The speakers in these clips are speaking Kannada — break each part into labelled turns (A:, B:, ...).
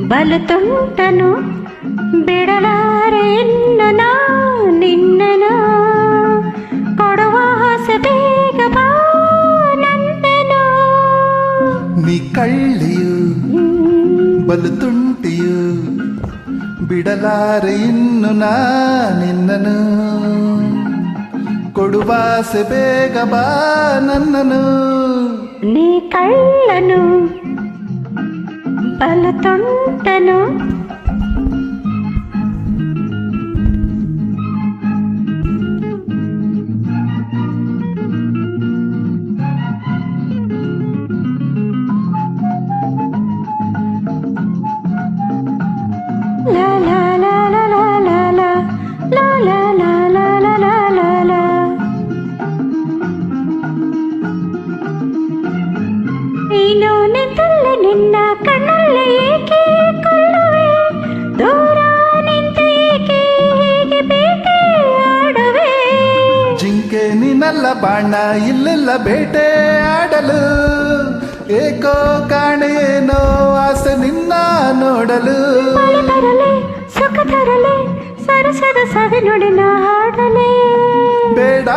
A: ಬಲು ತುಂಟನು ಬಿಡಲಾರೆ ಇನ್ನನು ನಿನ್ನನು ಕೊಡುವ ಆಸೆ ಬೇಗ ಬಾ ನಂದನು.
B: ನೀ ಕಳ್ಳಿಯು ಬಲು ತುಂಟಿಯು ಬಿಡಲಾರೆ ಇನ್ನು ನಾ ನಿನ್ನನು ಕೊಡುವಾಸೆ ಬೇಗ ಬಾ ನನ್ನನು.
A: ನೀ ಕಳ್ಳನು ಬಲು ತುಂಟನು la la la la la la la la la la la la la la la. ನೀನು ನಿಂತಲ್ಲಿ ನಿನ್ನ ಕಣ್ಣಲ್ಲಿ ಏಕೆ ಕೊಲ್ಲುವೆ ದೂರ ನಿಂತ ಏಕೆ ಹೀಗೆ ಬೇಟೆ ಆಡುವೆ.
B: ಜಿಂಕೆ ನೀನಲ್ಲ ಬಾಣ ಇಲ್ಲೆಲ್ಲ ಬೇಟೆ ಆಡಲು ಏಕೋ ಕಾಣೆಯೇನೋ ಆಸೆ ನಿನ್ನ ನೋಡಲು.
A: ಮಳೆ ಬರಲೆ ಸುಖ ತರಲೆ ಸರಸದ ಸವಿ ನುಡಿನ ಹಾಡಲೆ.
B: ಬೇಡ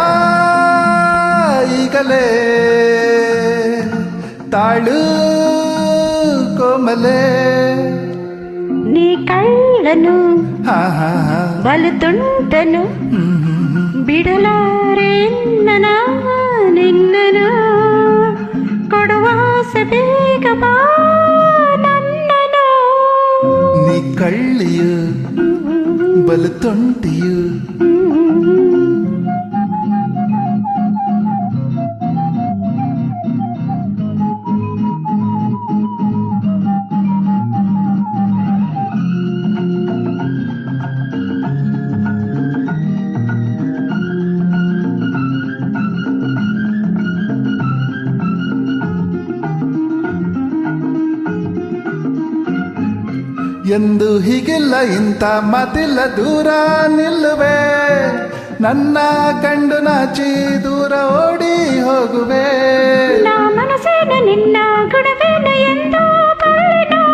B: ಈಗಲೇ ತಾಳು ಕೋಮಲೆ.
A: ನೀ ಕಳ್ಳನು
B: ಹಾ ಹಾ ಹಾ
A: ಬಲು ತುಂಟನು ಬಿಡಲಾರೆ ನನ್ನ ನಿನ್ನನು ಕೊಡುವ ಆಸೆ ಬೇಗ ಬಾ ನನ್ನನು.
B: ನೀ ಕಳ್ಳಿಯು ಬಲು ತುಂಟಿಯು ಎಂದು ಹೀಗಿಲ್ಲ ಇಂಥ ಮಾತಿಲ್ಲ ದೂರ ನಿಲ್ಲುವೆ ನನ್ನ ಕಂಡು ನಾಚಿ ದೂರ ಓಡಿ ಹೋಗುವೆ.
A: ನಾ ಮನಸ್ಸೇನು ನಿನ್ನ ಗುಣವೇನು ಎಂದು ಬಲ್ಲೆನು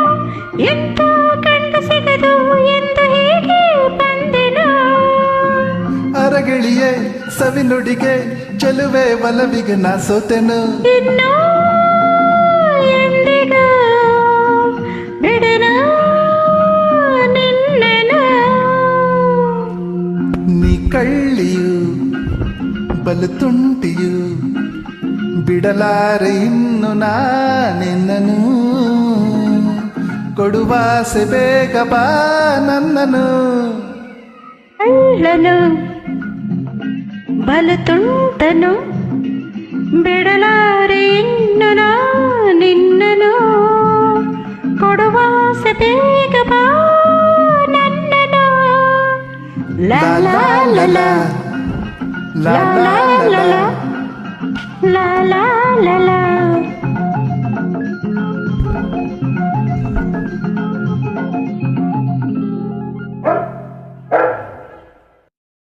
A: ಎಂತ ಕಂಡು ಸಿಗದು ಎಂದು ಹೀಗೆ ಬಂದೆನು.
B: ಅರಗಿಳಿಯೇ ಸವಿ ನುಡಿಗೆ ಚೆಲುವೆ ಒಲವಿಗೆ ನಾ ಸೋತೆನು.
A: ಇನ್ನು ಎಂದಿಗೂ ಬಿಡೆನು ನಿನ್ನನು.
B: ನೀ ಕಳ್ಳಿಯು ಬಲು ತುಂಟಿಯು ಬಿಡಲಾರೆ ಇನ್ನು ನಾ ನಿನ್ನನು ಕೊಡುವಾಸೆ ಬೇಗ ಬಾ ನನ್ನನು.
A: ಕಳ್ಳನು ಬಲು ತುಂಟನು ಬಿಡಲಾರೆ ಇನ್ನು ನಾ ನಿನ್ನನು ಕೊಡುವ ಆಸೆ ಬೇಗ ಬಾ ನನ್ನನು. ಲಾ ಲಾ ಲಾ ಲಾ ಲಾ ಲಾ ಲಾ ಲಾ ಲಾ ಲಾ ಲಾ.